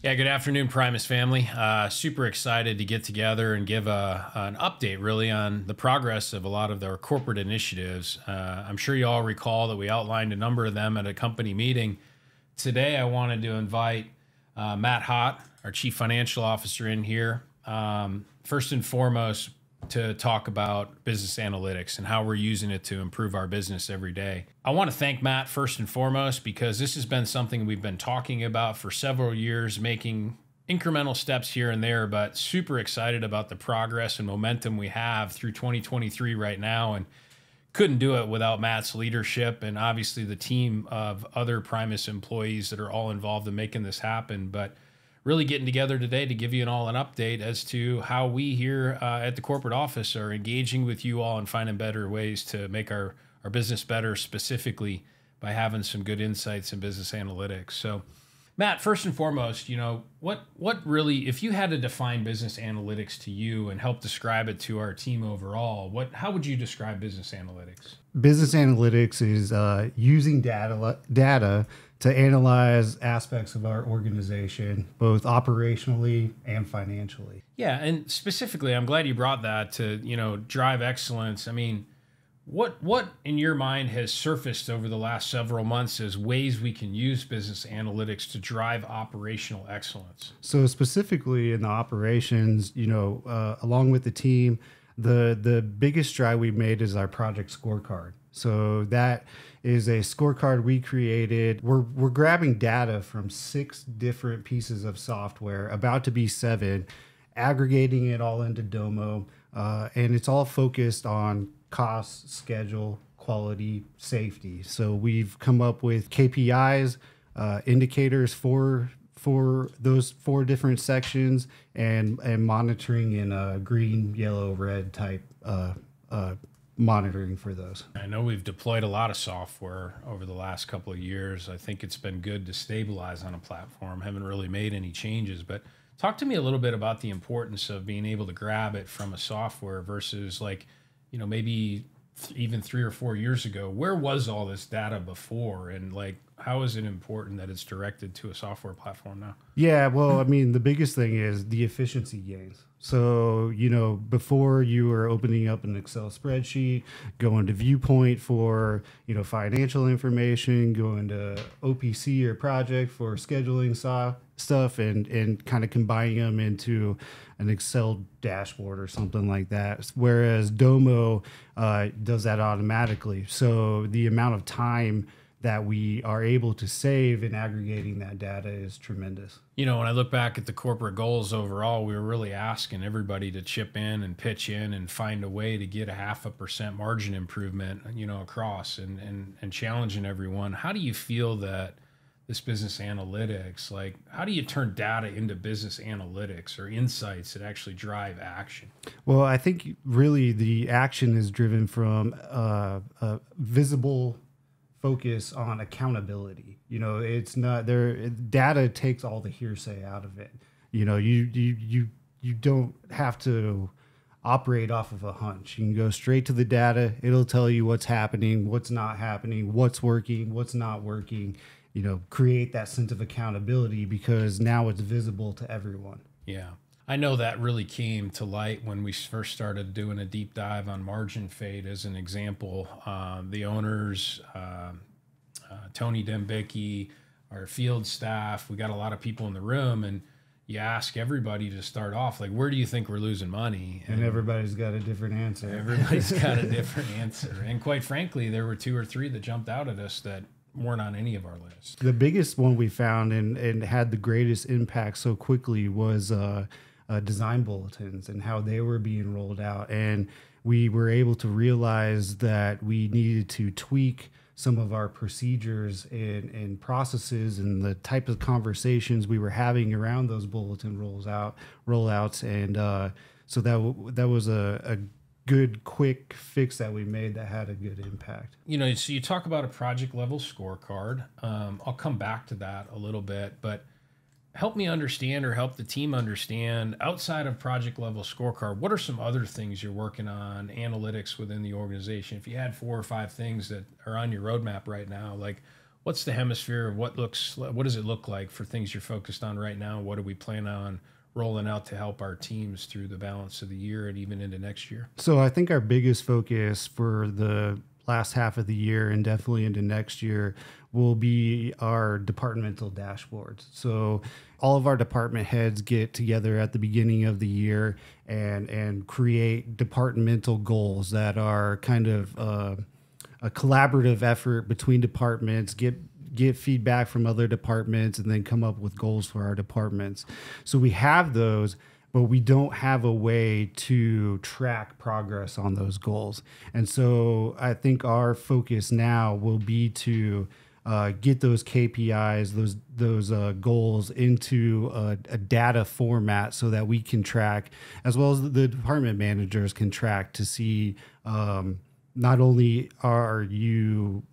Yeah, good afternoon, Primus family. Super excited to get together and give an update really on the progress of a lot of our corporate initiatives. I'm sure you all recall that we outlined a number of them at a company meeting. Today, I wanted to invite Matt Hott, our Chief Financial Officer, in here. First and foremost, to talk about business analytics and how we're using it to improve our business every day. I want to thank Matt first and foremost because this has been something we've been talking about for several years, making incremental steps here and there, but super excited about the progress and momentum we have through 2023 right now, and couldn't do it without Matt's leadership and obviously the team of other Primus employees that are all involved in making this happen. But really getting together today to give you an update as to how we here at the corporate office are engaging with you all and finding better ways to make our business better, specifically by having some good insights in business analytics. So Matt, first and foremost, what really, if you had to define business analytics to you and help describe it to our team overall, how would you describe business analytics? Business analytics is using data to analyze aspects of our organization, both operationally and financially. Yeah, and specifically, I'm glad you brought that to, drive excellence. I mean, what in your mind has surfaced over the last several months as ways we can use business analytics to drive operational excellence? So specifically in the operations, along with the team, the biggest stride we made is our project scorecard. So that is a scorecard we created. We're grabbing data from 6 different pieces of software, about to be 7, aggregating it all into DOMO, and it's all focused on cost, schedule, quality, safety. So we've come up with KPIs, indicators for those 4 different sections, and monitoring in a green, yellow, red type monitoring for those. I know we've deployed a lot of software over the last couple of years. I think it's been good to stabilize on a platform. Haven't really made any changes, but talk to me a little bit about the importance of being able to grab it from a software versus maybe even 3 or 4 years ago. Where was all this data before, and how is it important that it's directed to a software platform now? Yeah, well, I mean, the biggest thing is the efficiency gains. So, before you were opening up an Excel spreadsheet, going to Viewpoint for, financial information, going to OPC or project for scheduling stuff, and kind of combining them into an Excel dashboard or something like that. Whereas DOMO does that automatically. So the amount of time that we are able to save in aggregating that data is tremendous. When I look back at the corporate goals overall, we were really asking everybody to chip in and pitch in and find a way to get a 0.5% margin improvement, across and challenging everyone. How do you feel that this business analytics, how do you turn data into business analytics or insights that actually drive action? Well, I think really the action is driven from a visible focus on accountability. It's not there. Data takes all the hearsay out of it. You don't have to operate off of a hunch. You can go straight to the data. It'll tell you what's happening, what's not happening, what's working, what's not working. Create that sense of accountability because now it's visible to everyone. Yeah. I know that really came to light when we first started doing a deep dive on margin fade as an example. The owners, Tony Dembicki, our field staff, we got a lot of people in the room, and you ask everybody to start off, where do you think we're losing money? And everybody's got a different answer. Everybody's got a different answer. And quite frankly, there were 2 or 3 that jumped out at us that weren't on any of our lists. The biggest one we found and had the greatest impact so quickly was design bulletins and how they were being rolled out. And we were able to realize that we needed to tweak some of our procedures and processes and the type of conversations we were having around those bulletin rollouts. And so that was a good quick fix that we made that had a good impact. So you talk about a project level scorecard. I'll come back to that a little bit, but help me understand, or help the team understand, outside of project level scorecard, what are some other things you're working on, analytics within the organization? If you had 4 or 5 things that are on your roadmap right now, what's the hemisphere of what does it look like for things you're focused on right now? What do we plan on rolling out to help our teams through the balance of the year and even into next year? So I think our biggest focus for the last half of the year and definitely into next year will be our departmental dashboards. So all of our department heads get together at the beginning of the year and create departmental goals that are kind of a collaborative effort between departments, get feedback from other departments, and then come up with goals for our departments. So we have those, but we don't have a way to track progress on those goals. And so I think our focus now will be to get those KPIs, those goals into a data format so that we can track, as well as the department managers can track to see not only are you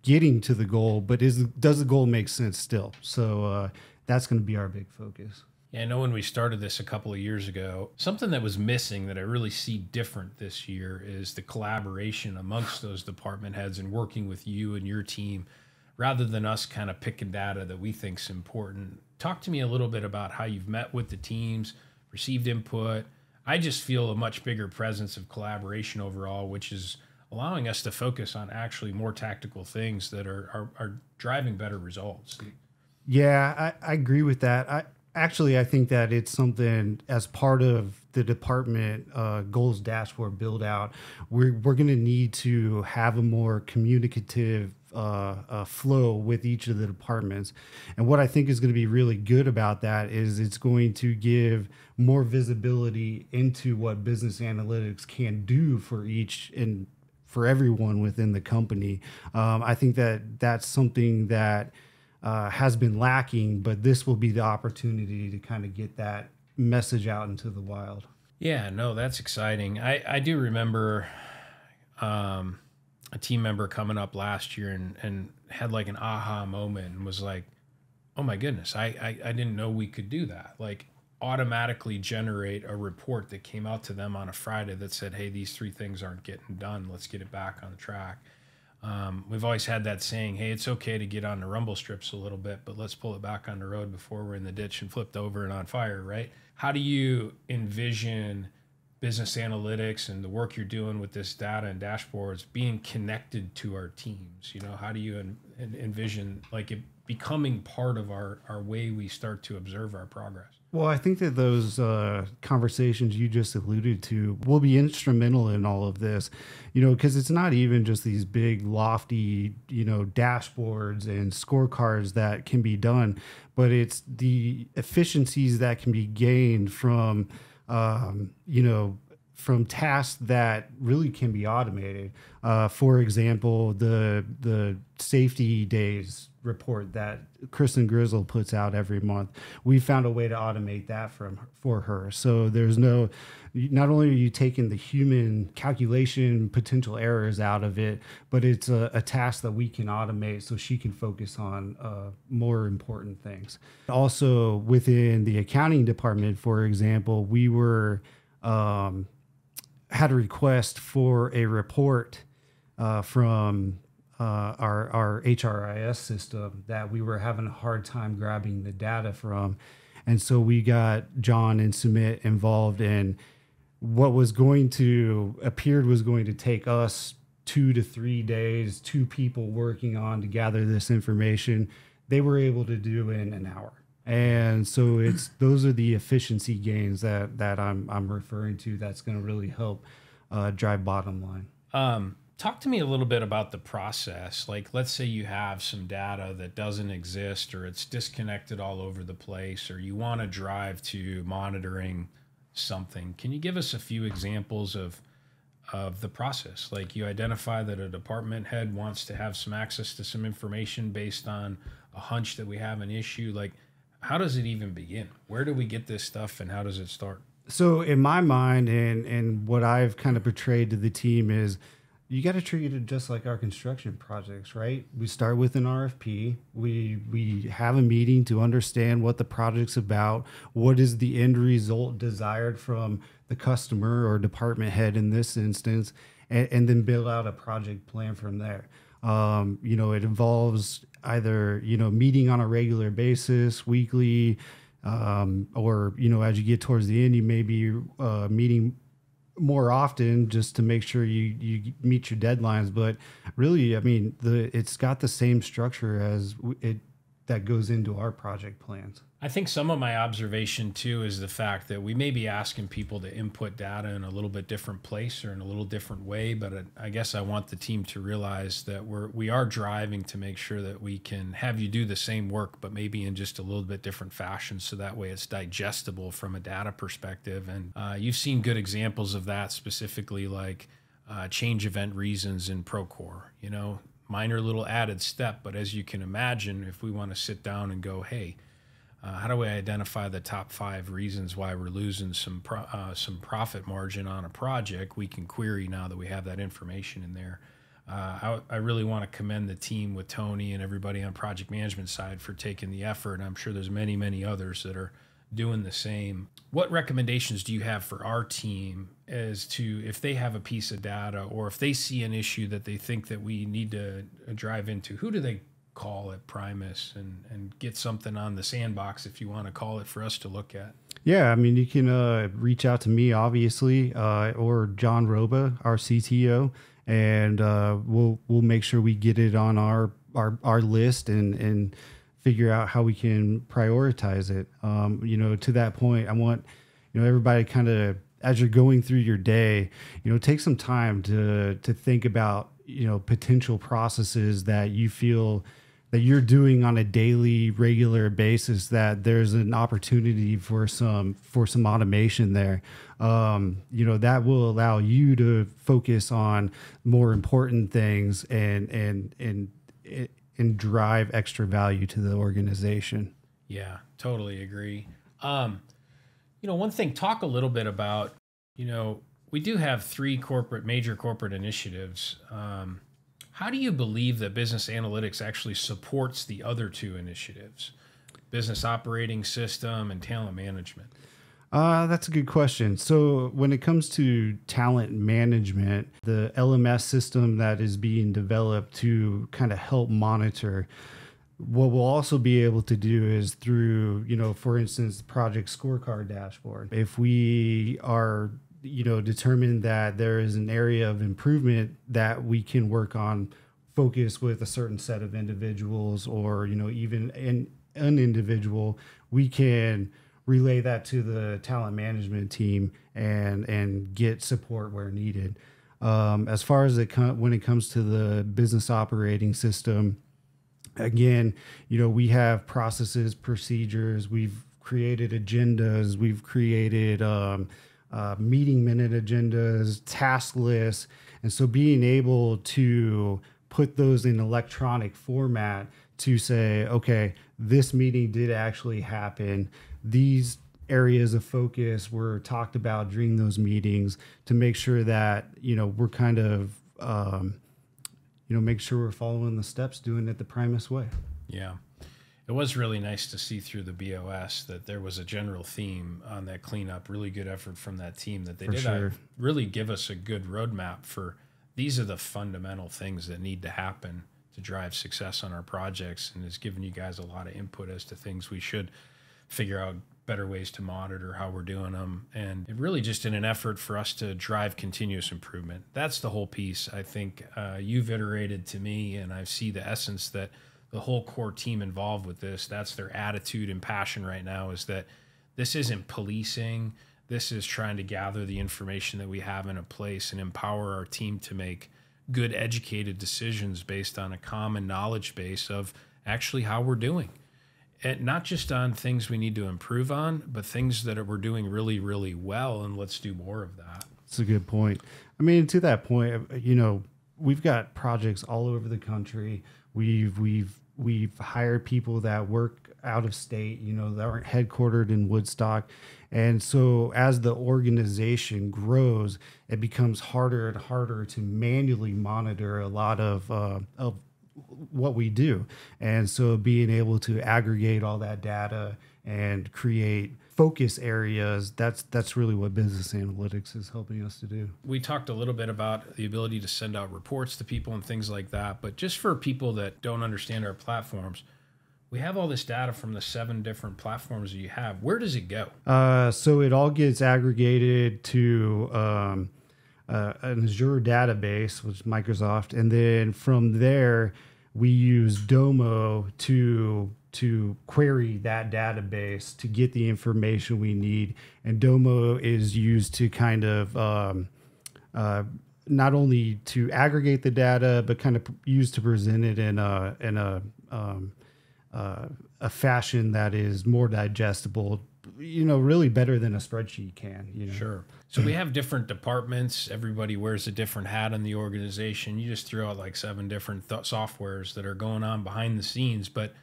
getting to the goal, but does the goal make sense still? So that's going to be our big focus. Yeah, I know when we started this a couple of years ago, something that was missing that I really see different this year is the collaboration amongst those department heads and working with you and your team rather than us kind of picking data that we think is important. Talk to me a little bit about how you've met with the teams, received input. I just feel a much bigger presence of collaboration overall, which is allowing us to focus on actually more tactical things that are driving better results. Yeah, I agree with that. I think that it's something as part of the department goals dashboard build out, we're going to need to have a more communicative flow with each of the departments. And what I think is going to be really good about that is it's going to give more visibility into what business analytics can do for each and for everyone within the company. I think that that's something that has been lacking, but this will be the opportunity to kind of get that message out into the wild. Yeah, no, that's exciting. I do remember a team member coming up last year and had like an aha moment and was like, oh my goodness, I didn't know we could do that. Like automatically generate a report that came out to them on a Friday that said, hey, these 3 things aren't getting done. Let's get it back on the track. We've always had that saying, hey, it's okay to get on the rumble strips a little bit, but let's pull it back on the road before we're in the ditch and flipped over and on fire, right? How do you envision business analytics and the work you're doing with this data and dashboards being connected to our teams? You know, how do you envision like it becoming part of our way we start to observe our progress? Well, I think that those conversations you just alluded to will be instrumental in all of this, because it's not even just these big, lofty, dashboards and scorecards that can be done, but it's the efficiencies that can be gained from, from tasks that really can be automated. For example, the safety days report that Kristen Grizzle puts out every month. We found a way to automate that for her. So there's not only are you taking the human calculation potential errors out of it, but it's a task that we can automate so she can focus on more important things. Also within the accounting department, for example, we had a request for a report from our HRIS system that we were having a hard time grabbing the data from. And so we got John and Sumit involved in what was going to take us 2 to 3 days, 2 people working on to gather this information. They were able to do in an hour. And so those are the efficiency gains that I'm referring to. That's going to really help drive bottom line. Talk to me a little bit about the process. Like, let's say you have some data that doesn't exist, or it's disconnected all over the place, or you want to drive to monitoring something. Can you give us a few examples of the process? Like, you identify that a department head wants to have some access to some information based on a hunch that we have an issue. Like, how does it even begin? Where do we get this stuff, and how does it start? So in my mind, and what I've kind of portrayed to the team is, you got to treat it just like our construction projects, right? We start with an RFP. We have a meeting to understand what the project's about, what is the end result desired from the customer or department head in this instance, and then build out a project plan from there. You know, it involves either, you know, meeting on a regular basis, weekly, or, you know, as you get towards the end, you may be meeting more often just to make sure you meet your deadlines. But really, I mean, it's got the same structure as it that goes into our project plans. I think some of my observation too is the fact that we may be asking people to input data in a little bit different place or in a little different way, but I guess I want the team to realize that we are driving to make sure that we can have you do the same work, but maybe in just a little bit different fashion, so that way it's digestible from a data perspective. And you've seen good examples of that, specifically like change event reasons in Procore. You know, minor little added step, but as you can imagine, if we want to sit down and go, hey, how do we identify the top 5 reasons why we're losing some profit margin on a project? We can query now that we have that information in there. I really want to commend the team with Tony and everybody on project management side for taking the effort. I'm sure there's many, many others that are doing the same. What recommendations do you have for our team as to if they have a piece of data or if they see an issue that they think that we need to drive into? Who do they call at Primus and get something on the sandbox, if you want to call it, for us to look at? Yeah, I mean, you can reach out to me, obviously, or John Roba, our CTO, and we'll make sure we get it on our list and figure out how we can prioritize it. You know, to that point, I want, you know, everybody kind of, as you're going through your day, you know, take some time to think about, you know, potential processes that you feel that you're doing on a daily, regular basis, that there's an opportunity for some automation there. You know, that will allow you to focus on more important things and drive extra value to the organization. Yeah, totally agree. You know, one thing, talk a little bit about, you know, we do have 3 major corporate initiatives. How do you believe that business analytics actually supports the other 2 initiatives, business operating system and talent management? That's a good question. So when it comes to talent management, the LMS system that is being developed to kind of help monitor, what we'll also be able to do is through, you know, for instance, the project scorecard dashboard. If we are, you know, determined that there is an area of improvement that we can work on, focus with a certain set of individuals, or, you know, even an individual, we can relay that to the talent management team and get support where needed. As far as when it comes to the business operating system, again, you know, we have processes, procedures, we've created agendas, we've created meeting minute agendas, task lists. And so being able to put those in electronic format to say, okay, this meeting did actually happen. These areas of focus were talked about during those meetings, to make sure that, you know, we're kind of, you know, make sure we're following the steps, doing it the Primus way. Yeah. It was really nice to see through the BOS that there was a general theme on that cleanup. Really good effort from that team, that they did really give us a good roadmap for these are the fundamental things that need to happen to drive success on our projects, and has given you guys a lot of input as to things we should figure out, better ways to monitor how we're doing them, and it really just in an effort for us to drive continuous improvement. That's the whole piece. I think you've iterated to me, and I see the essence that the whole core team involved with this, that's their attitude and passion right now, is that this isn't policing. This is trying to gather the information that we have in a place and empower our team to make good, educated decisions based on a common knowledge base of actually how we're doing. And not just on things we need to improve on, but things that we're doing really, really well, and let's do more of that. That's a good point. I mean, to that point, you know, we've got projects all over the country. We've hired people that work out of state, you know, that aren't headquartered in Woodstock. And so as the organization grows, it becomes harder and harder to manually monitor a lot of what we do. And so being able to aggregate all that data and create focus areas, that's really what business analytics is helping us to do. We talked a little bit about the ability to send out reports to people and things like that, but just for people that don't understand our platforms, we have all this data from the 7 different platforms that you have. Where does it go? So it all gets aggregated to an Azure database, which is Microsoft, and then from there we use DOMO to query that database to get the information we need. And DOMO is used to kind of not only to aggregate the data, but kind of used to present it in a fashion that is more digestible, really better than a spreadsheet can. Sure. So we have different departments. Everybody wears a different hat in the organization. You just threw out like 7 different softwares that are going on behind the scenes. But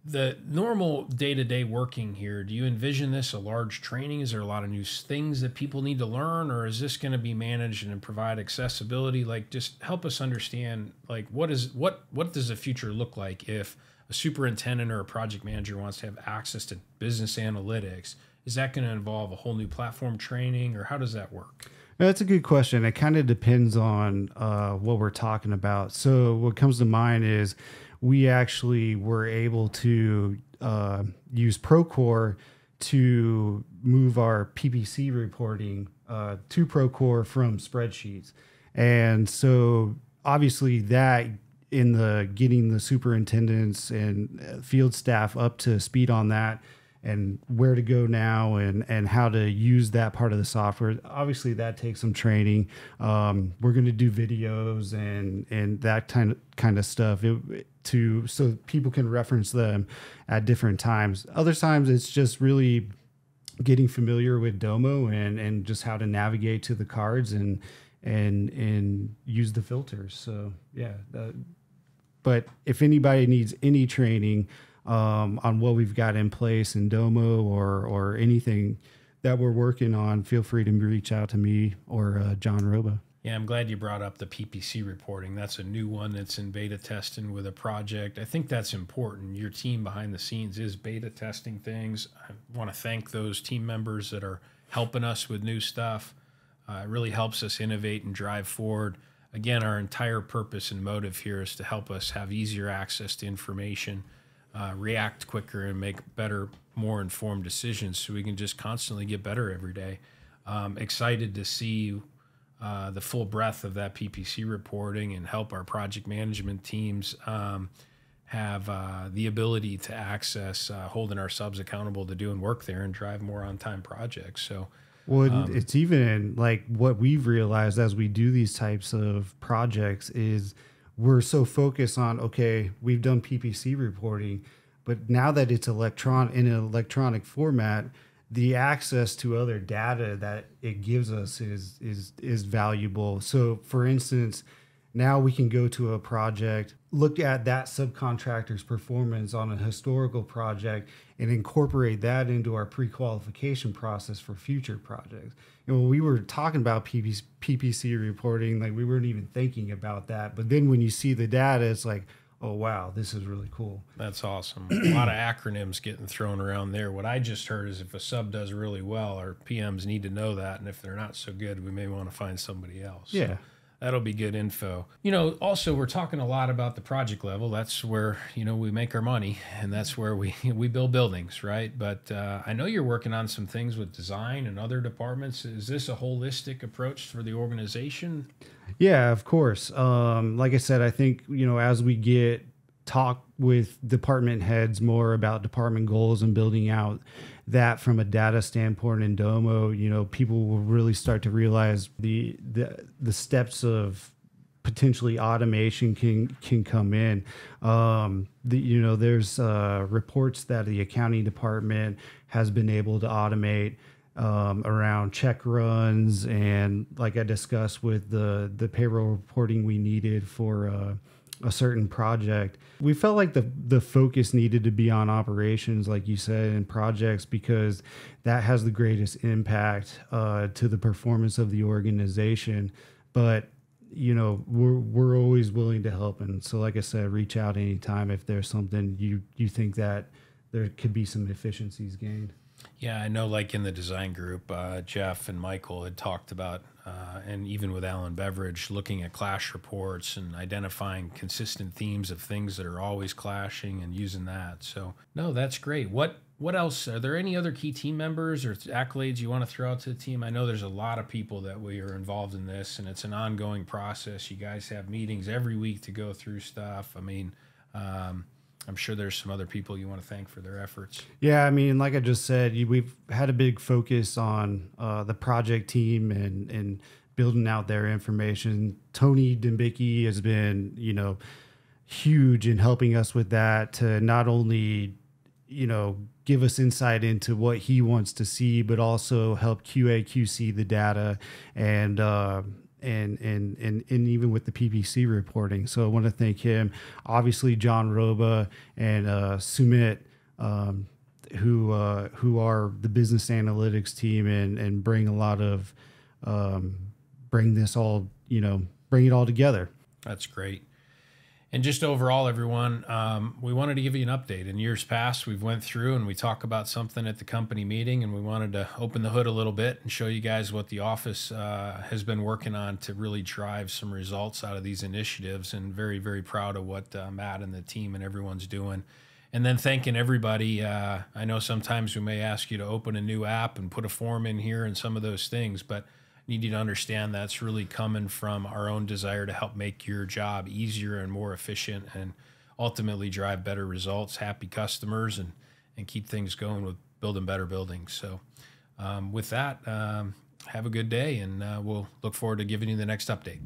the normal day-to-day working here, do you envision this a large training? Is there a lot of new things that people need to learn, or is this going to be managed and provide accessibility? Like, just help us understand, like, what does the future look like if a superintendent or a project manager wants to have access to business analytics? Is that going to involve a whole new platform training, or how does that work? That's a good question. It kind of depends on what we're talking about. So what comes to mind is we actually were able to use Procore to move our PPC reporting to Procore from spreadsheets. And so obviously that in the getting the superintendents and field staff up to speed on that and where to go now and how to use that part of the software. Obviously that takes some training. We're going to do videos and that kind of stuff so people can reference them at different times. Other times it's just really getting familiar with DOMO and just how to navigate to the cards and use the filters. So yeah, but if anybody needs any training on what we've got in place in DOMO or anything that we're working on, feel free to reach out to me or John Roba. Yeah, I'm glad you brought up the PPC reporting. That's a new one that's in beta testing with a project. I think that's important. Your team behind the scenes is beta testing things. I want to thank those team members that are helping us with new stuff. It really helps us innovate and drive forward. Again, our entire purpose and motive here is to help us have easier access to information, react quicker, and make better, more informed decisions so we can just constantly get better every day. Excited to see the full breadth of that PPC reporting and help our project management teams have the ability to access holding our subs accountable to doing work there and drive more on-time projects. So, well, it's even like what we've realized as we do these types of projects is we're so focused on, okay, we've done PPC reporting, but now that it's in an electronic format, the access to other data that it gives us is valuable. So for instance, now we can go to a project, look at that subcontractor's performance on a historical project and incorporate that into our pre-qualification process for future projects. When we were talking about PPC reporting, like we weren't even thinking about that. But then when you see the data, it's like, oh, wow, this is really cool. That's awesome. A lot of acronyms getting thrown around there. What I just heard is if a sub does really well, our PMs need to know that. And if they're not so good, we may want to find somebody else. Yeah. So that'll be good info. Also, we're talking a lot about the project level. That's where, we make our money, and that's where we build buildings, right? But I know you're working on some things with design and other departments. Is this a holistic approach for the organization? Yeah, of course. Like I said, I think, as we talk with department heads more about department goals and building out that from a data standpoint in DOMO, people will really start to realize the steps of potentially automation can come in. There's reports that the accounting department has been able to automate around check runs, and like I discussed with the payroll reporting we needed for a certain project. We felt like the focus needed to be on operations, like you said, and projects, because that has the greatest impact to the performance of the organization. But we're always willing to help, and so like I said, reach out anytime if there's something you think that there could be some efficiencies gained. Yeah, I know, like in the design group, Jeff and Michael had talked about, and even with Alan Beveridge, looking at clash reports and identifying consistent themes of things that are always clashing and using that. So, no, that's great. What else? Are there any other key team members or accolades you want to throw out to the team? I know there's a lot of people that we are involved in this, and it's an ongoing process. You guys have meetings every week to go through stuff. I mean, I'm sure there's some other people you want to thank for their efforts. Yeah, I mean, like I just said, we've had a big focus on the project team and building out their information. Tony Dembicki has been, huge in helping us with that to not only, give us insight into what he wants to see, but also help QA QC the data and even with the PPC reporting. So I want to thank him. Obviously, John Roba and Sumit, who are the business analytics team and bring a lot of bring it all together. That's great. And just overall, everyone, we wanted to give you an update. In years past, we've went through and we talk about something at the company meeting, and we wanted to open the hood a little bit and show you guys what the office has been working on to really drive some results out of these initiatives. And very, very proud of what Matt and the team and everyone's doing. And then thanking everybody. I know sometimes we may ask you to open a new app and put a form in here and some of those things, but need you to understand that's really coming from our own desire to help make your job easier and more efficient and ultimately drive better results, happy customers, and keep things going with building better buildings. So with that, have a good day, and we'll look forward to giving you the next update.